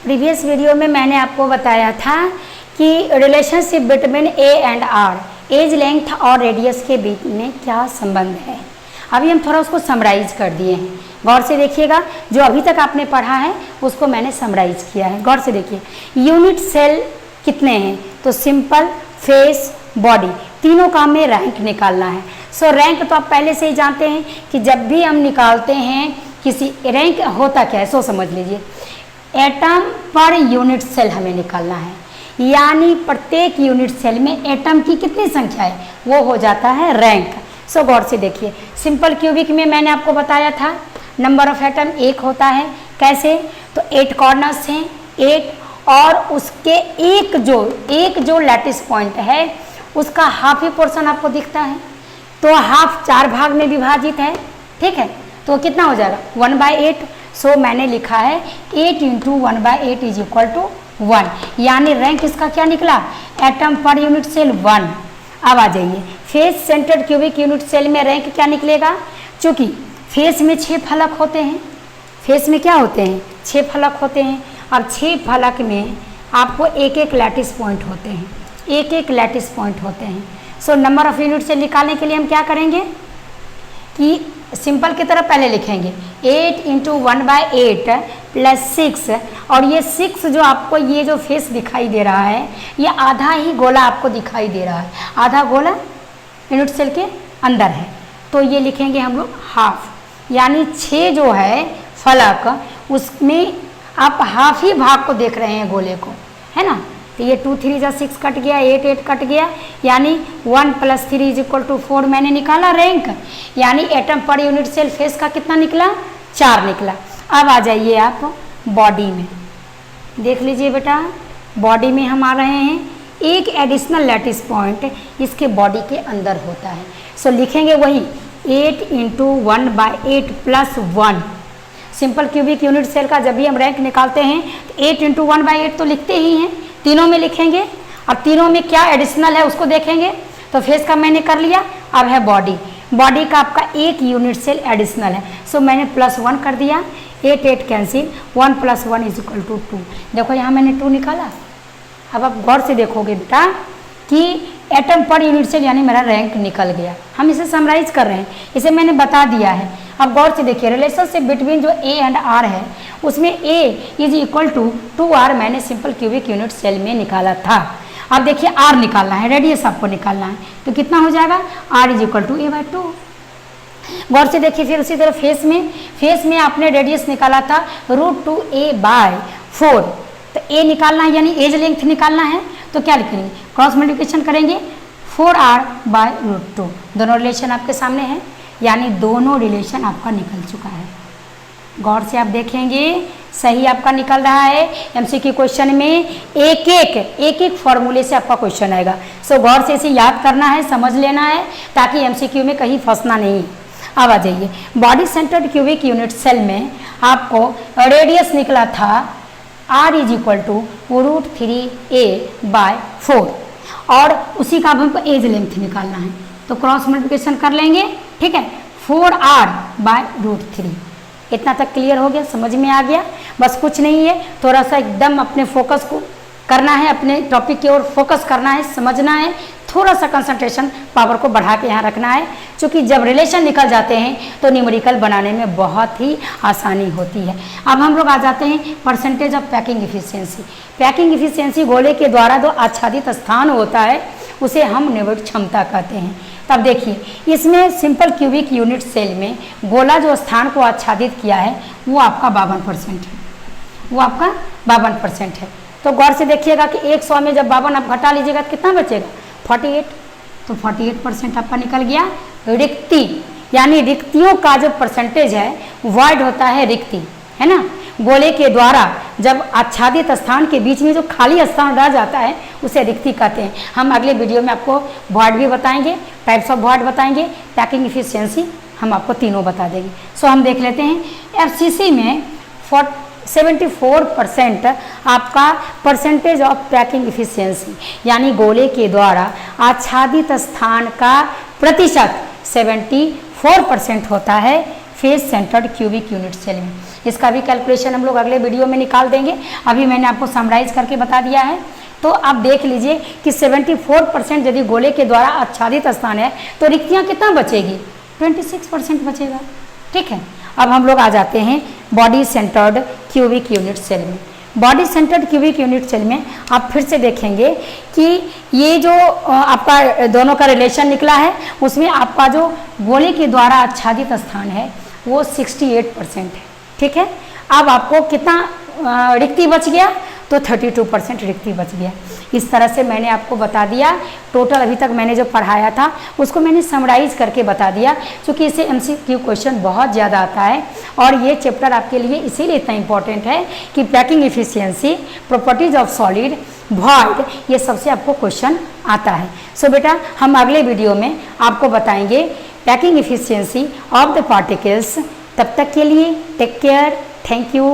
Previous video में मैंने आपको बताया था कि relationship between A and R, edge length और रेडियस के बीच में क्या संबंध है। अभी हम थोड़ा उसको समराइज कर दिए हैं, गौर से देखिएगा। जो अभी तक आपने पढ़ा है उसको मैंने समराइज किया है, गौर से देखिए। यूनिट सेल कितने हैं, तो सिंपल, फेस, बॉडी, तीनों का हमें रैंक निकालना है। सो रैंक तो आप पहले से ही जानते हैं कि जब भी हम निकालते हैं किसी, रैंक होता क्या है, सो समझ लीजिए। एटम पर यूनिट सेल हमें निकालना है, यानी प्रत्येक यूनिट सेल में एटम की कितनी संख्या है वो हो जाता है रैंक। सो गौर से देखिए, सिंपल क्यूबिक में मैंने आपको बताया था नंबर ऑफ एटम 1 होता है। कैसे, तो 8 कॉर्नर्स हैं 8, और उसके एक जो लैटिस पॉइंट है उसका हाफ ही पोर्शन आपको दिखता है, तो हाफ 4 भाग में विभाजित है, ठीक है। तो कितना हो जाएगा 1/8। सो मैंने लिखा है 8 × 1/8 इज इक्वल टू 1, यानी रैंक इसका क्या निकला, एटम पर यूनिट सेल 1। अब आ जाइए face centred cubic unit cell में रैंक क्या निकलेगा। चूंकि फेस में 6 फलक होते हैं, फेस में क्या होते हैं 6 फलक होते हैं, और 6 फलक में आपको एक लैटिस पॉइंट होते हैं, एक लैटिस पॉइंट होते हैं। सो नंबर ऑफ यूनिट से निकालने के लिए हम क्या करेंगे कि सिंपल की तरफ पहले लिखेंगे 8 × 1/8 + 6, और ये 6 जो आपको ये जो फेस दिखाई दे रहा है ये आधा ही गोला आपको दिखाई दे रहा है, आधा गोला यूनिट सेल के अंदर है, तो ये लिखेंगे हम लोग हाफ, यानी 6 जो है फलक उसमें आप हाफ ही भाग को देख रहे हैं गोले को, है ना। तो ये 2 3 जा 6 कट गया, 8 8 कट गया, यानी 1 + 3 = 4 मैंने निकाला रैंक, यानी atom per unit cell face का कितना निकला 4 निकला। अब आ जाइए आप बॉडी में, देख लीजिए बेटा, बॉडी में हम आ रहे हैं, एक एडिशनल लैटिस पॉइंट इसके बॉडी के अंदर होता है। सो लिखेंगे वही 8 × 1/8 + 1। सिंपल क्यूबिक यूनिट सेल का जब भी हम रैंक निकालते हैं तो 8 × 1/8 तो लिखते ही हैं, तीनों में लिखेंगे, और तीनों में क्या एडिशनल है उसको देखेंगे। तो फेस का मैंने कर लिया, अब है बॉडी, बॉडी का आपका एक यूनिट सेल एडिशनल है, सो मैंने +1 कर दिया, 8 8 कैंसिल, 1 + 1 = 2। देखो यहाँ मैंने 2 निकाला। अब आप गौर से देखोगे बेटा कि एटम पर यूनिट सेल यानी मेरा रैंक निकल गया। हम इसे समराइज कर रहे हैं, इसे मैंने बता दिया है। अब गौर से देखिए रिलेशनशिप बिटवीन जो ए एंड आर है उसमें ए इज इक्वल टू 2r मैंने सिंपल क्यूबिक यूनिट सेल में निकाला था। अब देखिए आर निकालना है, रेडियस आपको निकालना है, तो कितना हो जाएगा r is equal to a/2। गौर से देखिए फिर उसी तरह फेस में आपने रेडियस निकाला था √2a/4, तो ए निकालना है यानी एज लेंथ निकालना है, तो क्या लिखेंगे क्रॉस मल्टीप्लिकेशन करेंगे 4r/√2। दोनों रिलेशन आपके सामने हैं, यानी दोनों रिलेशन आपका निकल चुका है। गौर से आप देखेंगे सही आपका निकल रहा है। एमसीक्यू क्वेश्चन में एक फॉर्मूले से आपका क्वेश्चन आएगा, सो गौर से इसे याद करना है, समझ लेना है, ताकि एमसीक्यू में कहीं फंसना नहीं। अब आ जाइए body centred cubic unit cell में आपको रेडियस निकला था r is equal to √3a/4, और उसी का अब हमको एज लेंथ निकालना है, तो क्रॉस मल्टीप्लिकेशन कर लेंगे, ठीक है, 4r/√3। इतना तक क्लियर हो गया, समझ में आ गया। बस कुछ नहीं है, थोड़ा सा एकदम अपने फोकस को करना है, अपने टॉपिक की ओर फोकस करना है, समझना है, थोड़ा सा कंसंट्रेशन पावर को बढ़ा के यहाँ रखना है, क्योंकि जब रिलेशन निकल जाते हैं तो न्यूमेरिकल बनाने में बहुत ही आसानी होती है। अब हम लोग आ जाते हैं percentage of packing efficiency. Packing efficiency गोले के द्वारा जो आच्छादित स्थान होता है उसे हम निविड़ क्षमता कहते हैं। तब देखिए इसमें सिंपल क्यूबिक यूनिट सेल में गोला जो स्थान को आच्छादित किया है वो आपका 52% है, वो आपका 52% है। तो गौर से देखिएगा कि 100 में जब 52 आप घटा लीजिएगा तो कितना बचेगा 48, तो 48% आपका निकल गया। रिक्ति यानी रिक्तियों का जो परसेंटेज है वॉइड होता है रिक्ति, है ना। गोले के द्वारा जब आच्छादित स्थान के बीच में जो खाली स्थान रह जाता है उसे रिक्ति कहते हैं। हम अगले वीडियो में आपको वॉइड भी बताएंगे, टाइप्स ऑफ वॉइड बताएंगे, पैकिंग इफिशियंसी हम आपको तीनों बता देंगे। सो हम देख लेते हैं एफसीसी में 74% आपका परसेंटेज ऑफ पैकिंग इफिशियंसी, यानी गोले के द्वारा आच्छादित स्थान का प्रतिशत 74% होता है। Face centred cubic unit cell में। इसका भी कैलकुलेशन हम लोग अगले वीडियो में निकाल देंगे, अभी मैंने आपको समराइज करके बता दिया है। तो आप देख लीजिए कि 74% यदि गोले के द्वारा आच्छादित स्थान है तो रिक्तियाँ कितना बचेगी, 26% बचेगा। ठीक है, अब हम लोग आ जाते हैं body centred cubic unit cell में। Body centred cubic unit cell में आप फिर से देखेंगे कि ये जो आपका दोनों का रिलेशन निकला है उसमें आपका जो गोले के द्वारा आच्छादित स्थान है वो 68% है। ठीक है, अब आपको कितना रिक्ति बच गया, तो 32% रिक्ति बच गया। इस तरह से मैंने आपको बता दिया। टोटल अभी तक मैंने जो पढ़ाया था उसको मैंने समराइज करके बता दिया, क्योंकि इसे MCQ क्वेश्चन बहुत ज़्यादा आता है और ये चैप्टर आपके लिए इसीलिए इतना इंपॉर्टेंट है कि packing efficiency, properties of solid, void, ये सबसे आपको क्वेश्चन आता है। सो बेटा हम अगले वीडियो में आपको बताएंगे packing efficiency of the particles. तब तक के लिए टेक केयर, थैंक यू।